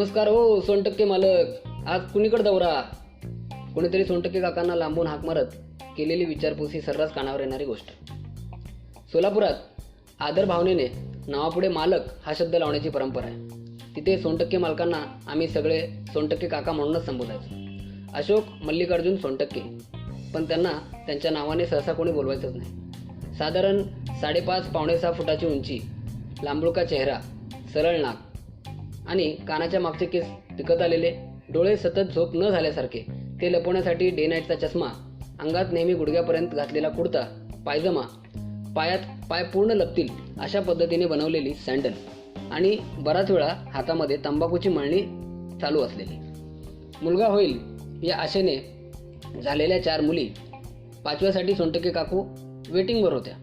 नमस्कार हो सोनटक्के मालक, आज कुणीकडे दौरा? कोणीतरी सोनटक्के काकांना लांबून हाक मारत केलेली विचारपूस ही सर्रास कानावर येणारी गोष्ट. सोलापुरात आदर भावनेने नावापुढे मालक हा शब्द लावण्याची परंपरा आहे. तिथे सोनटक्के मालकांना आम्ही सगळे सोनटक्के काका म्हणूनच संबोधायचो. अशोक मल्लिकार्जुन सोनटक्के, पण त्यांना त्यांच्या नावाने सहसा कोणी बोलवायचंच नाही. साधारण 5.5-6 फुटाची उंची, लांबुळका चेहरा, सरळ नाक आणि कानाच्या मागचे केस पिकत आलेले, डोळे सतत झोप न झाल्यासारखे, ते लपवण्यासाठी डे नाईटचा चष्मा, अंगात नेहमी गुडघ्यापर्यंत घातलेला कुर्ता पायजमा, पायात पाय पूर्ण लपतील अशा पद्धतीने बनवलेली सँडल आणि बराच वेळा हातामध्ये तंबाखूची मळणी चालू असलेली. मुलगा होईल या आशेने झालेल्या 4 मुली, 5व्यासाठी सोनटक्के काकू वेटिंगवर होत्या.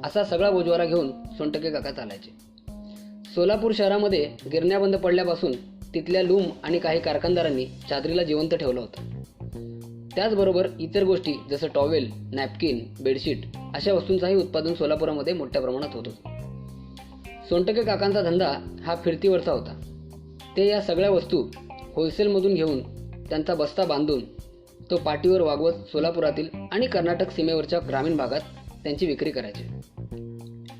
असा सगळा बोजवारा घेऊन सोनटक्के काका चालायचे. सोलापूर शहरामध्ये गिरण्या बंद पडल्यापासून तिथल्या लूम आणि काही कारखानदारांनी चादरीला जिवंत ठेवलं होतं. त्याचबरोबर इतर गोष्टी जसं टॉवेल, नॅपकिन, बेडशीट अशा वस्तूंचाही उत्पादन सोलापुरामध्ये मोठ्या प्रमाणात होत होतं. सोनटक्के काकांचा धंदा हा फिरतीवरचा होता. ते या सगळ्या वस्तू होलसेलमधून घेऊन त्यांचा बस्ता बांधून तो पाठीवर वागवत सोलापुरातील आणि कर्नाटक सीमेवरच्या ग्रामीण भागात त्यांची विक्री करायचे.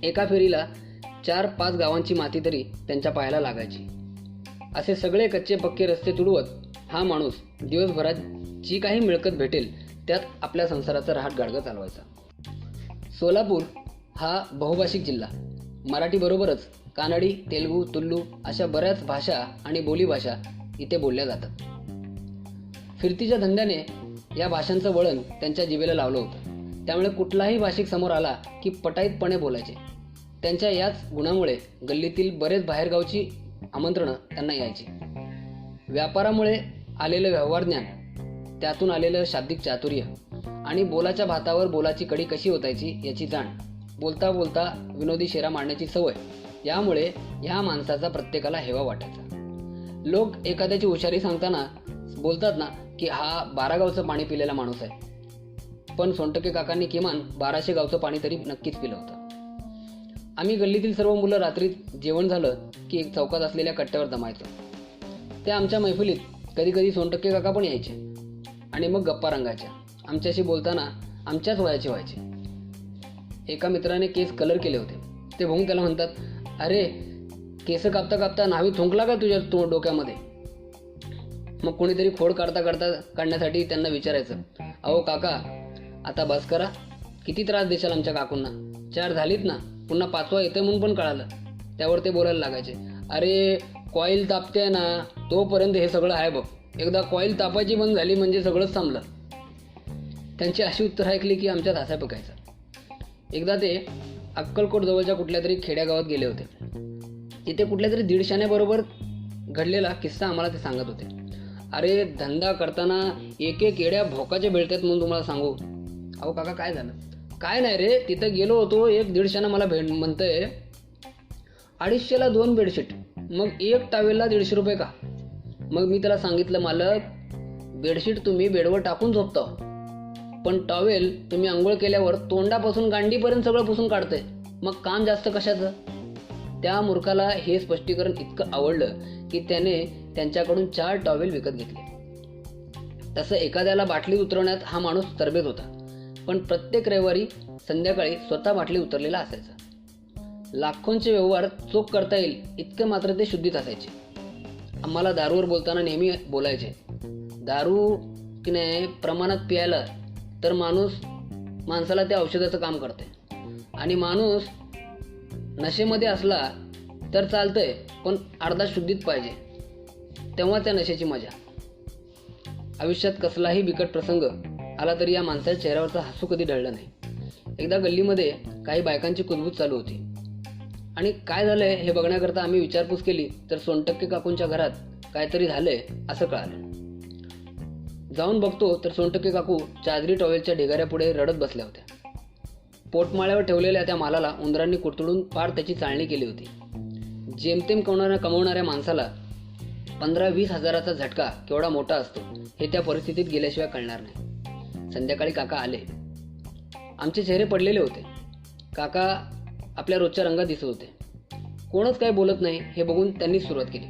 एका फेरीला 4-5 गावांची माती तरी त्यांच्या पायाला लागायची. असे सगळे कच्चे पक्के रस्ते तुडवत हा माणूस दिवसभरात जी काही मिळकत भेटेल त्यात आपल्या संसाराचं रहाटगाडगं चालवायचा. सोलापूर हा बहुभाषिक जिल्हा. मराठीबरोबरच कानडी, तेलुगू, तुल्लू अशा बऱ्याच भाषा आणि बोलीभाषा इथे बोलल्या जातात. फिरतीच्या धंद्याने या भाषांचं वळण त्यांच्या जिभेला लावलं होतं. त्यामुळे कुठलाही भाषिक समोर आला की पटाईतपणे बोलायचे. त्यांच्या याच गुणामुळे गल्लीतील बरेच बाहेरगावची आमंत्रणं त्यांना यायची. व्यापारामुळे आलेलं व्यवहारज्ञान, त्यातून आलेलं शाब्दिक चातुर्य आणि बोलाच्या भातावर बोलाची कडी कशी ओतायची याची जाण, बोलता बोलता विनोदी शेरा मांडण्याची सवय, यामुळे ह्या माणसाचा प्रत्येकाला हेवा वाटायचा. लोक एखाद्याची हुशारी सांगताना बोलतात ना की हा 12 गावचं पाणी पिलेला माणूस आहे, पण सोनटक्के काकांनी किमान 1200 गावचं पाणी तरी नक्कीच पिलं होतं. आम्ही गल्लीतील सर्व मुलं रात्री जेवण झालं की एक चौकात असलेल्या कट्ट्यावर जमायचो. त्या आमच्या मैफिलीत कधी कधी सोनटक्के काका पण यायचे आणि मग गप्पा रंगायच्या. आमच्याशी बोलताना आमच्याच वयाचे व्हायचे. एका मित्राने केस कलर केले होते. ते बघून त्याला म्हणतात, अरे केस कापता कापता न्हावी थुंकला का तुझ्या डोक्यामध्ये? मग कोणीतरी खोड काढण्यासाठी त्यांना विचारायचं, अहो काका आता बस करा, किती त्रास देशाल आमच्या काकूंना? 4 झालीत ना, पुन्हा 5वा येतं म्हणून पण कळालं. त्यावर ते बोलायला लागायचे, अरे कॉईल तापते ना, तोपर्यंत हे सगळं आहे बघ, एकदा कॉईल तापायची बंद झाली म्हणजे सगळंच थांबलं. त्यांची अशी उत्तरं ऐकली की आमच्यात हसा पिकायचा. एकदा ते अक्कलकोट जवळच्या कुठल्या तरी खेड्यागावात गेले होते. तिथे कुठल्या तरी 150 घडलेला किस्सा आम्हाला ते सांगत होते. अरे धंदा करताना एक येड्या भोकाचे भेटतात म्हणून तुम्हाला सांगू. अहो काका काय झालं? काय नाही रे, तिथं गेलो होतो, एक 150 मला म्हणतंय 250ला 2 बेडशीट, मग एक टावेलला 150 रुपये का? मग मी त्याला सांगितलं, मालक बेडशीट तुम्ही बेडवर टाकून झोपता, पण टॉवेल तुम्ही आंघोळ केल्यावर तोंडापासून गांडीपर्यंत सगळं पुसून काढतंय, मग काम जास्त कशाचं? त्या मूर्खाला हे स्पष्टीकरण इतकं आवडलं की त्याने त्यांच्याकडून 4 टॉवेल विकत घेतले. तसं एखाद्याला बाटलीत उतरवण्यात हा माणूस तरबेज होता, पण प्रत्येक रविवारी संध्याकाळी स्वतः बाटली उतरलेला असायचा. लाखोंचे व्यवहार चोख करता येईल इतके मात्र ते शुद्धीत असायचे. आम्हाला दारूवर बोलताना नेहमी बोलायचे, दारू की नाही प्रमाणात प्यायला तर माणसाला त्या औषधाचं काम करते, आणि माणूस नशेमध्ये असला तर चालतंय, पण अर्धा शुद्धीत पाहिजे, तेव्हा त्या नशेची मजा. आयुष्यात कसलाही बिकट प्रसंग आला तरी या माणसाच्या चेहऱ्यावरचं हसू कधी ढळलं नाही. एकदा गल्लीमध्ये काही बायकांची कुजबूज चालू होती आणि काय झालंय हे बघण्याकरता आम्ही विचारपूस केली तर सोनटक्के काकूंच्या घरात काहीतरी झालंय असं कळालं. जाऊन बघतो तर सोनटक्के काकू चादरी टॉवेलच्या ढिगाऱ्यापुढे रडत बसल्या होत्या. पोटमाळ्यावर ठेवलेल्या त्या मालाला उंदरांनी कुरतडून पार त्याची चाळणी केली होती. जेमतेम कमवणाऱ्या माणसाला 15-20 हजाराचा झटका केवढा मोठा असतो हे त्या परिस्थितीत गेल्याशिवाय कळणार नाही. संध्याकाळी काका आले. आमचे चेहरे पडलेले होते. काका आपल्या रोजच्या रंगात दिसत होते. कोणच काही बोलत नाही हे बघून त्यांनी सुरुवात केली.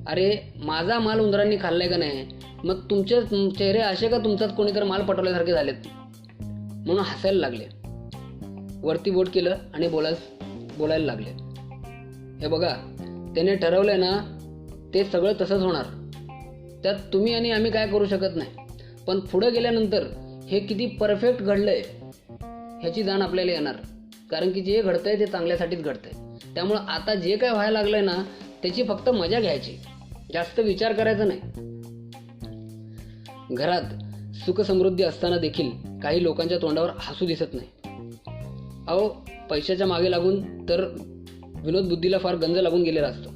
अरे माझा माल उंदरांनी खाल्लाय का नाही, मग तुमचे चेहरे असे का तुमचाच कोणीतरी माल पटवल्यासारखे झालेत? म्हणून हसायला लागले. वरती बोट केलं आणि बोलायला लागले. हे बघा, त्याने ठरवलंय ना ते सगळं तसंच होणार. त्यात तुम्ही आणि आम्ही काय करू शकत नाही. पण पुढं गेल्यानंतर हे किती परफेक्ट घडलंय ह्याची जाण आपल्याला येणार. कारण की जे घडतंय ते चांगल्यासाठीच घडतंय. त्यामुळं आता जे काय व्हायला लागलंय ना त्याची फक्त मजा घ्यायची, जास्त विचार करायचा नाही. घरात सुखसमृद्धी असताना देखील काही लोकांच्या तोंडावर हसू दिसत नाही. अहो, पैशाच्या मागे लागून तर विनोद बुद्धीला फार गंज लागून गेलेला असतो.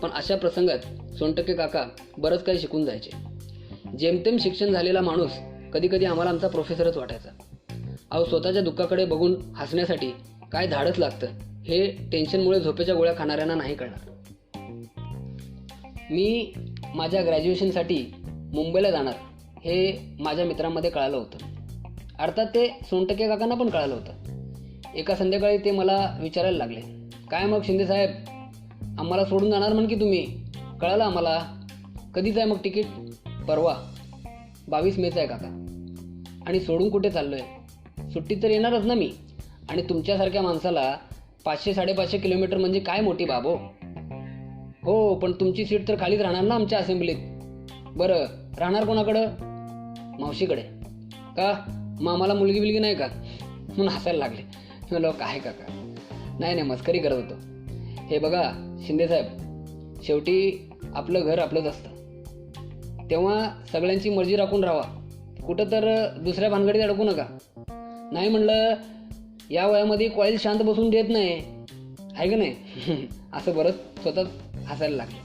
पण अशा प्रसंगात सोनटक्के काका बरंच काही शिकून जायचे. जेमतेम शिक्षण झालेला माणूस कधी कधी आम्हाला आमचा प्रोफेसरच वाटायचा. अहो, स्वतःच्या दुःखाकडे बघून हसण्यासाठी काय धाडच लागतं हे टेन्शनमुळे झोपेच्या गोळ्या खाणाऱ्यांना नाही कळणार. मी माझ्या ग्रॅज्युएशनसाठी मुंबईला जाणार हे माझ्या मित्रांमध्ये कळालं होतं. अर्थात ते सोनटक्के काकांना पण कळालं होतं. एका संध्याकाळी ते मला विचारायला लागले, काय मग शिंदेसाहेब, आम्हाला सोडून जाणार म्हण की तुम्ही? कळालं आम्हाला. कधीच आहे मग तिकीट? परवा 22 मेचा आहे काका. आणि सोडून कुठे चाललो आहे? सुट्टीत तर येणारच ना मी. आणि तुमच्यासारख्या माणसाला 500-550 किलोमीटर म्हणजे काय मोठी बाब हो. पण तुमची सीट तर खालीच राहणार ना आमच्या असेंब्लीत. बरं, राहणार कोणाकडं? मावशीकडे. का मग आम्हाला मुलगी बिलगी नाही का? म्हणून हसायला लागले. म्हणलं काय काका, नाही मस्करी करत होतो. हे बघा शिंदेसाहेब, शेवटी आपलं घर आपलंच असतं. तेव्हा सगळ्यांची मर्जी राखून राहा. कुठं तर दुसऱ्या भानगडीत अडकू नका. नाही म्हणलं, या वयामध्ये कॉईल शांत बसून देत नाही आहे का नाही? असं बरंच स्वतःच हसायला लागले.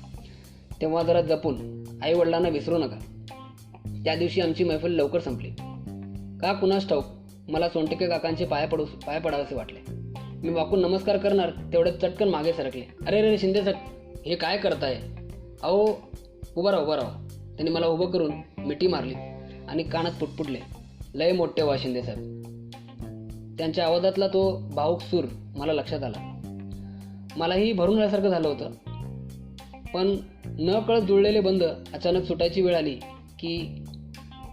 तेव्हा जरा जपून आईवडिलांना विसरू नका. त्या दिवशी आमची मैफल लवकर संपली. का कुणास ठाऊक मला सोनटक्के काकांचे पाय पडावेसे वाटले. मी वाकून नमस्कार करणार तेवढ्यात चटकन मागे सरकले. अरे शिंदेसाहेब, हे काय करताय? अहो, उभा राहा. त्यांनी मला उभं करून मिठी मारली आणि कानात पुटपुटले, लय मोठे व्हा शिंदेसाहेब. त्यांच्या आवाजातला तो भाऊक सूर मला लक्षात आला. मलाही भरून आल्यासारखं झालं होतं. पण न कळत जुळलेले बंद अचानक सुटायची वेळ आली की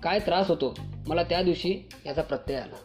काय त्रास होतो मला त्या दिवशी याचा प्रत्यय आला.